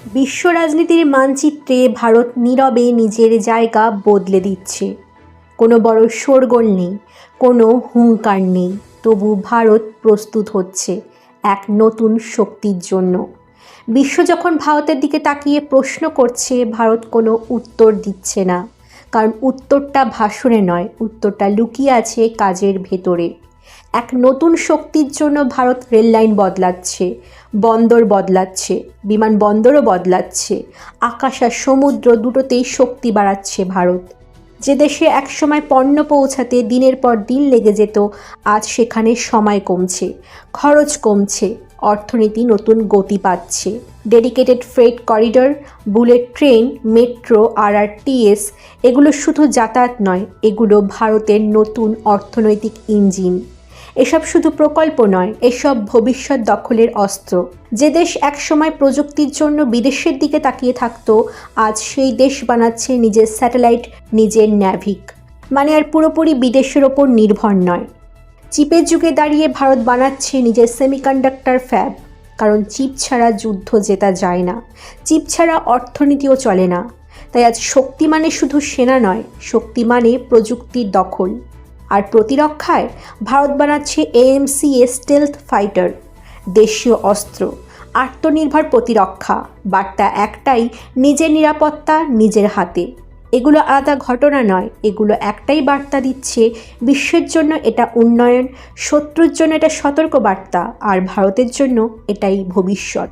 বিশ্ব রাজনীতির মানচিত্রে ভারত নীরবে নিজের জায়গা বদলে দিচ্ছে। কোনো বড় শোরগোল নেই, কোনো হুঙ্কার নেই, তবু ভারত প্রস্তুত হচ্ছে এক নতুন শক্তির জন্য। বিশ্ব যখন ভারতের দিকে তাকিয়ে প্রশ্ন করছে, ভারত কোনো উত্তর দিচ্ছে না, কারণ উত্তরটা ভাষণে নয়, উত্তরটা লুকিয়ে আছে কাজের ভেতরে। এক নতুন শক্তির জন্য ভারত রেললাইন বদলাচ্ছে, বন্দর বদলাচ্ছে, বিমানবন্দরও বদলাচ্ছে, আকাশ আর সমুদ্র দুটোতেই শক্তি বাড়াচ্ছে ভারত। যে দেশে একসময় পণ্য পৌঁছাতে দিনের পর দিন লেগে যেত, আজ সেখানে সময় কমছে, খরচ কমছে, অর্থনীতি নতুন গতি পাচ্ছে। Dedicated freight corridor, bullet train, metro, RRTS এগুলো শুধু যাতায়াত নয়, এগুলো ভারতের নতুন অর্থনৈতিক ইঞ্জিন। এসব শুধু প্রকল্প নয়, এসব ভবিষ্যৎ দখলের অস্ত্র। যে দেশ একসময় প্রযুক্তির জন্য বিদেশের দিকে তাকিয়ে থাকতো, আজ সেই দেশ বানাচ্ছে নিজের স্যাটেলাইট, নিজের ন্যাভিক। মানে আর পুরোপুরি বিদেশের ওপর নির্ভর নয়। চিপের যুগে দাঁড়িয়ে ভারত বানাচ্ছে নিজের সেমিকন্ডাক্টর ফ্যাব, কারণ চিপ ছাড়া যুদ্ধ জেতা যায় না, চিপ ছাড়া অর্থনীতিও চলে না। তাই আজ শক্তি মানে শুধু সেনা নয়, শক্তি মানে প্রযুক্তির দখল। আর প্রতিরক্ষায় ভারত বানাচ্ছে AMCA স্টেলথ ফাইটার, দেশীয় অস্ত্র, আত্মনির্ভর প্রতিরক্ষা। বার্তা একটাই, নিজের নিরাপত্তা নিজের হাতে। এগুলো আলাদা ঘটনা নয়, এগুলো একটাই বার্তা দিচ্ছে, বিশ্বের জন্য এটা উন্নয়ন, শত্রুর জন্য এটা সতর্ক বার্তা, আর ভারতের জন্য এটাই ভবিষ্যৎ।